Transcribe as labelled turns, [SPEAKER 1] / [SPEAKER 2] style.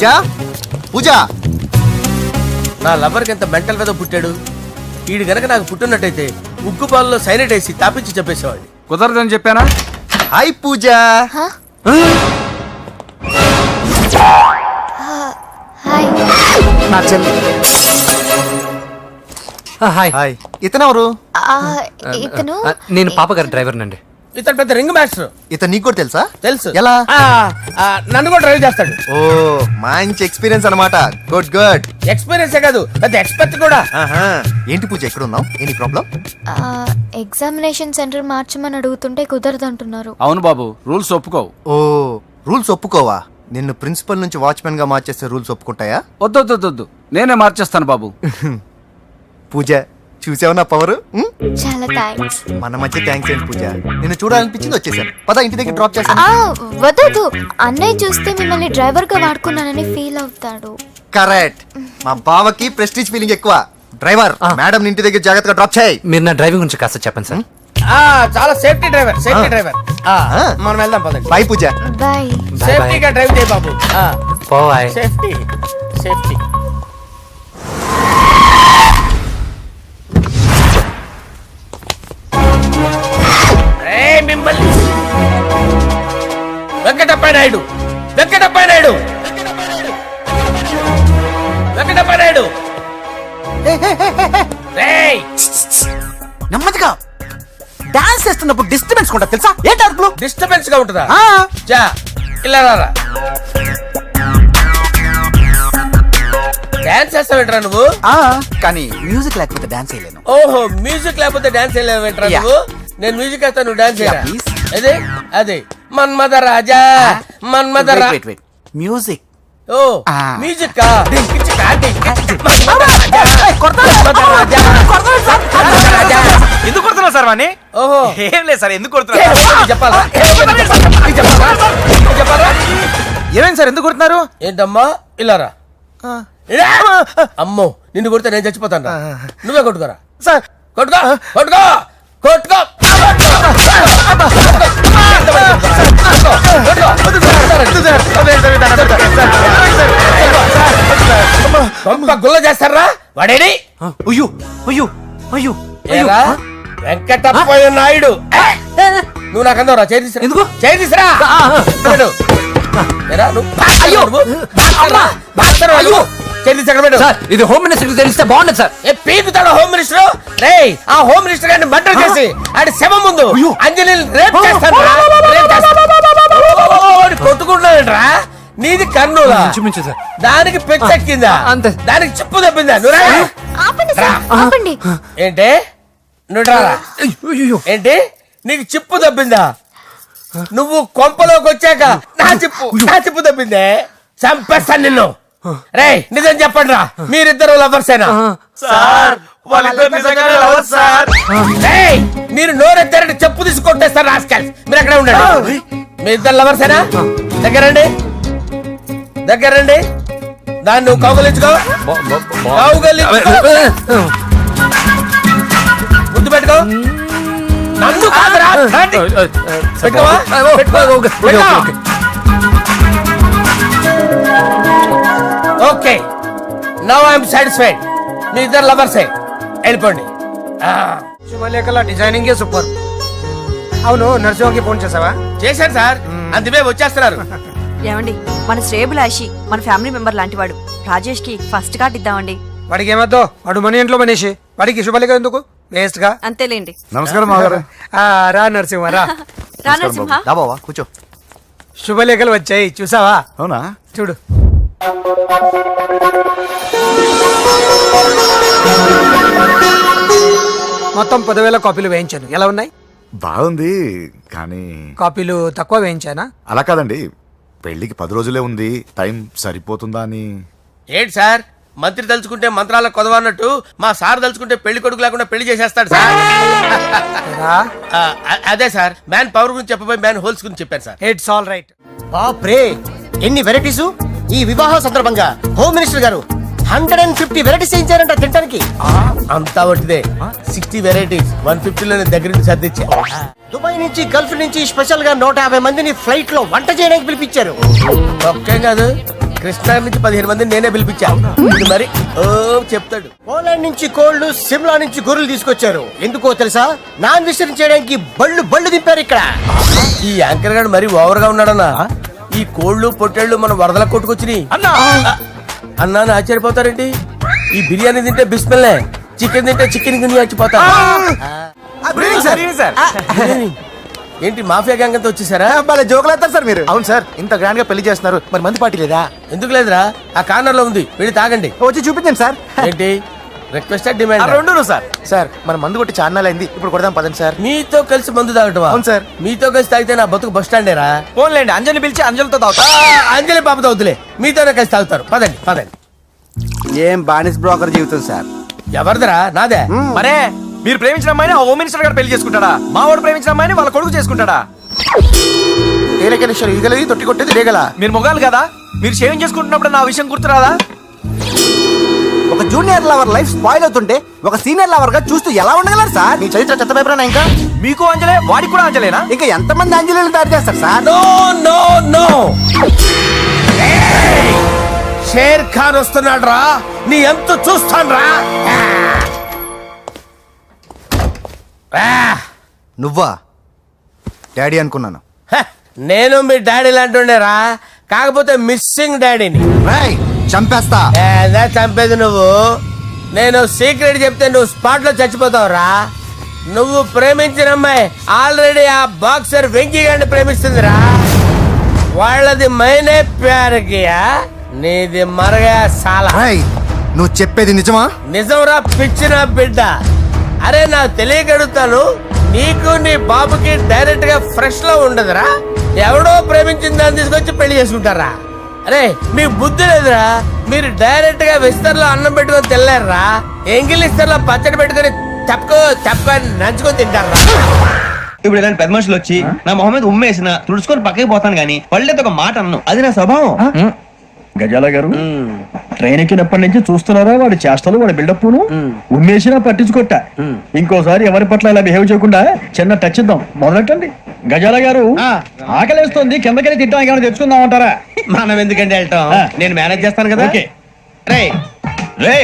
[SPEAKER 1] పూజ పూజ
[SPEAKER 2] నా లవర్కి ఎంత మెంటల్ మీద పుట్టాడు. వీడు గనక నాకు పుట్టినట్టయితే ఉగ్గు పాలలో సైలెంట్ వేసి తాపించి చెప్పేసేవాడిని.
[SPEAKER 3] కుదరదని చెప్పానా?
[SPEAKER 1] హాయ్ పూజ.
[SPEAKER 4] హాయ్.
[SPEAKER 1] నా చెల్లి.
[SPEAKER 5] హాయ్.
[SPEAKER 1] హాయ్. ఇతనెవరు?
[SPEAKER 4] ఇతను
[SPEAKER 5] నేను పాప గారి డ్రైవర్ నండి.
[SPEAKER 2] ఇతను పెద్ద రింగ్ మాస్టర్.
[SPEAKER 1] ఇతను నీకు కూడా తెలుసా?
[SPEAKER 2] తెలుసు.
[SPEAKER 1] ఎలా?
[SPEAKER 2] నన్ను కూడా డ్రైవ్ చేస్తాడు.
[SPEAKER 1] ఓ మంచి ఎక్స్పీరియన్స్ అన్నమాట. Good good.
[SPEAKER 2] ఎక్స్పీరియన్స్ కాదు, పెద్ద ఎక్స్పర్ట్ కూడా.
[SPEAKER 1] ఏంటి పూజ ఎక్కడ ఉన్నావు? Any problem?
[SPEAKER 4] ఎగ్జామినేషన్ సెంటర్ మార్చమని అడుగుతుంటే కుదరదంటున్నారు.
[SPEAKER 3] అవును బాబు, రూల్స్ ఒప్పుకోవు.
[SPEAKER 1] ఓ రూల్స్ ఒప్పుకోవా? నిన్ను ప్రిన్సిపల్ నుంచి వాచ్మెన్ గా మార్చేస్తే రూల్స్ ఒప్పుకుంటాయా?
[SPEAKER 3] వద్దు, నేనే మార్చేస్తాను బాబు.
[SPEAKER 1] పూజ చూసావు నా పవర్?
[SPEAKER 4] చాలా థ్యాంక్స్.
[SPEAKER 1] మన మధ్య థ్యాంక్స్ ఏంటి పూజ, నిన్ను చూడాలనిపించింది వచ్చేసాను. పద ఇంటి దగ్గర డ్రాప్ చేస్తాను.
[SPEAKER 4] వద్దు, అన్నయ్య చూస్తే మిమ్మల్ని డ్రైవర్ గా వాడుకున్నానని ఫీల్ అవుతాడు.
[SPEAKER 1] కరెక్ట్. మా బావకి ప్రెస్టీజ్ ఫీలింగ్ ఎక్కువ. డ్రైవర్ మేడం ఇంటి దగ్గర జాగ్రత్తగా డ్రాప్ చేయి.
[SPEAKER 5] మీరు నా డ్రైవింగ్ గురించి కాస్త చెప్పండి సార్.
[SPEAKER 2] చాలా సేఫ్టీ డ్రైవర్. మనం వెళ్దాం పదండి.
[SPEAKER 1] బాయ్ పూజ.
[SPEAKER 4] బాయ్.
[SPEAKER 2] సేఫ్టీగా డ్రైవ్ చేయి బాబు.
[SPEAKER 5] పోవాయ్.
[SPEAKER 2] Safety safety. మిమ్మల్ని వెంకటప్ప నాయుడు
[SPEAKER 1] నెమ్మదిగా డాన్స్ చేస్తున్నప్పుడు డిస్టర్బెన్స్ కూడా తెలుసా? ఏంటి అరుపులు?
[SPEAKER 2] డిస్టర్బెన్స్ గా ఉంటుందా? ఇలా రారా. డాన్స్ చేస్తావేంట్రా నువ్వు?
[SPEAKER 1] కానీ మ్యూజిక్ లేకపోతే డాన్స్ చేయలేను.
[SPEAKER 2] ఓహో, మ్యూజిక్ లేకపోతే డాన్స్ చేయలేవేంట్రా నువ్వు? నేను మ్యూజిక్ వేస్తాను, నువ్వు డాన్స్ చేయరా? అదే అదే మన్మథ రాజా
[SPEAKER 1] మ్యూజిక్.
[SPEAKER 2] ఓ మ్యూజిక్
[SPEAKER 6] ఎందుకు కొడుతున్నావు సార్ వాణ్ణి?
[SPEAKER 2] ఓహో
[SPEAKER 6] ఏం లేదు సార్, ఎందుకు కొడుతున్నారు
[SPEAKER 2] చెప్పాలా?
[SPEAKER 6] ఏమైంది సార్, ఎందుకు కొడుతున్నారు?
[SPEAKER 2] ఏంటమ్మా ఇలారా. అమ్మో నిన్ను కొడితే నేను చచ్చిపోతాను. నువ్వే కొట్టుకోరా
[SPEAKER 6] సార్.
[SPEAKER 2] కొట్టుకో కొట్టుకో కొట్టుకో. గుల్ల చేస్తారా వాడేడి?
[SPEAKER 5] అయ్యో అయ్యో అయ్యో
[SPEAKER 2] ఏరా వెంకటప్ప నాయుడు, నువ్వు నాకు అందవరా? చేయి తీసురా.
[SPEAKER 5] ఎందుకు?
[SPEAKER 2] చేయి తీసురా.
[SPEAKER 5] ఇది హోమ్ మినిస్టర్ తెలిస్తే బాగుండదు సార్.
[SPEAKER 2] పీకుతాడు హోమ్ మినిస్టర్. రే ఆ హోమ్ మినిస్టర్ గారిని మర్డర్ చేసి ఆడి శవం ముందు అంజలిని రేప్ చేస్తాను. కొట్టుకుంటున్నాడంట్రా. నీది కన్నులా? దానికి పెచ్చెక్కిందా? దానికి చెప్పు తప్పిందా?
[SPEAKER 4] ఆపండి.
[SPEAKER 2] ఏంటి నువ్వు రారా? ఏంటి నీకు చిప్పు తప్పిందా? నువ్వు కొంపలోకి వచ్చాక నా చిప్పు తప్పిందే. చంపేస్తాను నిన్ను. రే నిజం చెప్పండి రా, మీరిద్దరు లవర్సేనా? మీరు నోరెత్తారంటే చెప్పు తీసి కొట్టేస్తారు రాస్కల్స్. మీరు అక్కడే ఉండండి. మీ ఇద్దరు లవర్సేనా? దగ్గరండి. దాన్ని నువ్వు కౌగలించుకో. ముద్దు పెట్టుకో. నన్ను కాదురా. పెట్టుకోవా? Okay now I'm satisfied. మీ ఇద్దరు లవర్సే, వెళ్ళిపోండి.
[SPEAKER 6] శుభలేఖల డిజైనింగ్ సూపర్. అవును, నర్సింహకి ఫోన్ చేసావా?
[SPEAKER 2] చేశాను సార్, అందుకే వచ్చేస్తున్నారు.
[SPEAKER 7] ఏమండి, మన శ్రేయబులాషి మన ఫ్యామిలీ మెంబర్ లాంటి వాడు. రాజేష్ కి ఫస్ట్ కార్డ్ ఇద్దామండి.
[SPEAKER 6] వాడికి ఏమద్దో, వాడు మన ఇంట్లో మనిషి. వాడికి శుభలేఖ ఎందుకు? వేస్ట్ గా.
[SPEAKER 7] అంతేలేండి.
[SPEAKER 1] నమస్కారం మాగారు.
[SPEAKER 6] రా నరసింహ రా.
[SPEAKER 7] రా నరసింహ.
[SPEAKER 1] బావా కూర్చో.
[SPEAKER 6] శుభలేఖలు వచ్చాయి చూసావా?
[SPEAKER 1] అవునా?
[SPEAKER 6] చూడు. మొత్తం 10,000 కాపీలు వేయించాను. ఎలా ఉన్నాయి?
[SPEAKER 8] బాగుంది, కానీ
[SPEAKER 6] కాపీలు తక్కువ వేయించానా?
[SPEAKER 8] అలా కాదండి, పెళ్లికి 10 రోజులే ఉంది, టైం సరిపోతుందా అని.
[SPEAKER 2] ఏంటి సార్, మంత్రి తలుచుకుంటే మంత్రాలకు కొదవన్నట్టు మా సార్ తలుచుకుంటే పెళ్లి కొడుకు లేకుండా పెళ్లి చేసేస్తాడు సార్. అదే సార్, మ్యాన్ పవర్ గురించి చెప్పబోయి మ్యాన్ హోల్స్ గురించి చెప్పాను సార్.
[SPEAKER 6] It's all right.
[SPEAKER 9] బాప్రే, ఎన్ని వెరైటీసు! ఈ వివాహ సందర్భంగా హోమ్ మినిస్టర్ గారు 150 వెరైటీస్ చేయించారంట తినడానికి.
[SPEAKER 2] అంతా ఒకటిదే. 60 వెరైటీస్ 150లోనే దగ్గర నుంచి సర్దిచ్చా.
[SPEAKER 9] దుబాయ్ నుంచి గల్ఫ్ నుంచి స్పెషల్ గా 150 మందిని ఫ్లైట్ లో వంట చేయడానికి పిలిపించారు.
[SPEAKER 2] ఒక్కేం కాదు, కృష్ణా నుంచి 15 మంది నేనే పిలిపించా ఇది మరి ఓ చెప్తాడు.
[SPEAKER 9] పోలాండ్ నుంచి కోళ్లు, సిమ్లా నుంచి గొర్రెలు తీసుకొచ్చారు. ఎందుకో తెలుసా? నాన్ వెజిటేరియన్ చేయడానికి బళ్ళు దింపారు ఇక్కడ.
[SPEAKER 2] ఈ యాంకర్ గారు మరి ఓవర్ గా ఉన్నాడన్నా. ఈ కోళ్లు పొట్టేళ్లు మన వరదల కొట్టుకొచ్చినాయి అన్నా అని ఆశ్చర్యపోతారేంటి? ఈ బిర్యానీ తింటే బిస్మిల్లే, చికెన్ తింటే చికెన్ గిన్నె వచ్చిపోతా. ఏంటి మాఫియా గ్యాంగ్ అంతా వచ్చేసారా?
[SPEAKER 1] జోకులు వేస్తారు సార్ మీరు.
[SPEAKER 8] అవును సార్, ఇంత గ్రాండ్ గా పెళ్లి చేస్తున్నారు, మరి మంది పార్టీ లేదా?
[SPEAKER 2] ఎందుకు లేదురా, ఆ కార్నర్ లో ఉంది, వెళ్ళి తాగండి.
[SPEAKER 1] వచ్చి చూపించండి సార్.
[SPEAKER 2] ఏంటి రిక్వెస్ట్ డిమాండ్?
[SPEAKER 1] రెండు సార్.
[SPEAKER 8] సార్ మన మందు కొట్టి చాన్నాలు అయింది, ఇప్పుడు కొడదాం పదండి సార్.
[SPEAKER 2] మీతో కలిసి మందు తాగటమా?
[SPEAKER 8] అవును సార్.
[SPEAKER 2] మీతో కలిసి తాగితే నా బతుకు బస్ స్టాండేరా?
[SPEAKER 1] ఫోన్లేండి, అంజలి పిలిచి అంజలితో తాగుతా.
[SPEAKER 2] అంజలి పాప తాగుతులే, మీతోనే కలిసి తాగుతారు. పదండి పదండి.
[SPEAKER 1] ఏం బానిస్ బ్రోకర్ జీవితం సార్.
[SPEAKER 2] ఎవరిదిరా? నాదే.
[SPEAKER 1] మరే మీరు ప్రేమించిన అమ్మాయిని ఆ హోమ్ మినిస్టర్ గారు పెళ్లి చేసుకుంటాడా? మా వాడు ప్రేమించిన అమ్మాయిని వాళ్ళ కొడుకు చేసుకుంటాడా?
[SPEAKER 8] ఏలకేశ్వర ఈగలది తొట్టి కొట్టేది లేగల.
[SPEAKER 1] మీరు మొగాలు కదా, మీరు షేవింగ్ చేసుకుంటున్నప్పుడు నా విషయం గుర్తురాదా? ఒక జూనియర్ లవర్ లైఫ్ స్పాయిల్ అవుతుంటే ఒక సీనియర్ లవర్ గా చూస్తూ ఎలా ఉండగలరు సార్?
[SPEAKER 8] మీ చరిత్ర చెత్త పేపరేనా ఇంకా?
[SPEAKER 1] మీకు అంజలే, వాడికి కూడా అంజలేనా? ఇంకా ఎంతమంది అంజలీలు తయారు చేస్తారు sir?
[SPEAKER 2] No no no, Sher Khan వస్తున్నాడు రా, నీ ఎంత చూస్తాను రా.
[SPEAKER 1] నువ్వా? డాడీ అనుకున్నాను.
[SPEAKER 2] నేను మీ డాడీ లాంటి కాకపోతే మిస్సింగ్ డాడీని.
[SPEAKER 1] చంపేస్తా.
[SPEAKER 2] ఏదా చంపేది నువ్వు? నేను సీక్రెట్ చెప్తే నువ్వు స్పాట్ లో చచ్చిపోతావురా. నువ్వు ప్రేమించిన అమ్మాయి ఆల్రెడీ ఆ బాక్సర్ వెంకీ గారిని ప్రేమిస్తుందిరా. వాళ్ళది మైనే ప్యార్ కియా, నీది మరగా సాలా.
[SPEAKER 1] నువ్వు చెప్పేది నిజమా?
[SPEAKER 2] నిజంరా పిచ్చిన బిడ్డ. అరే నాకు తెలియగడుగుతాను, నీకు నీ బాబుకి డైరెక్ట్ గా ఫ్రెష్ లో ఉండదురా. ఎవడో ప్రేమించిన దాన్ని తీసుకొచ్చి పెళ్లి చేసుకుంటారా? అరే మీకు బుద్ధి లేదురా. మీరు డైరెక్ట్ గా విస్తర్లో అన్నం పెట్టుకొని తినలేరురా. ఎంగిల్ ఇస్తర్లో పచ్చడి పెట్టుకొని తప్పుకొని నంచుకొని తింటారా?
[SPEAKER 10] ఇప్పుడు ఇలాంటి పెద్ద మనుషులు వచ్చి నా మొహం మీద ఉమ్మేసిన తుడుచుకొని పక్కకి పోతాను గానీ పళ్ళేతో ఒక మాట అన్ను, అది నా స్వభావం.
[SPEAKER 11] గజాల గారు ట్రైన్ ఎక్కినప్పటి నుంచి చూస్తున్నారా వాడి చేష్టలు, వాడి బిల్డప్ ఉమ్మేసినా పట్టించుకోట. ఇంకోసారి ఎవరి పట్ల ఇలా బిహేవ్ చేయకుండా చిన్న టచ్ ఇద్దాం, మొదలెట్టండి. గజాల గారు ఆకలేస్తుంది, కిందకెళ్ళి తింటాం, ఏమైనా తెచ్చుకుందాం అంటారా?
[SPEAKER 10] మనం ఎందుకంటే వెళ్తాం, నేను మేనేజ్ చేస్తాను కదా.
[SPEAKER 11] ఓకే.
[SPEAKER 10] రే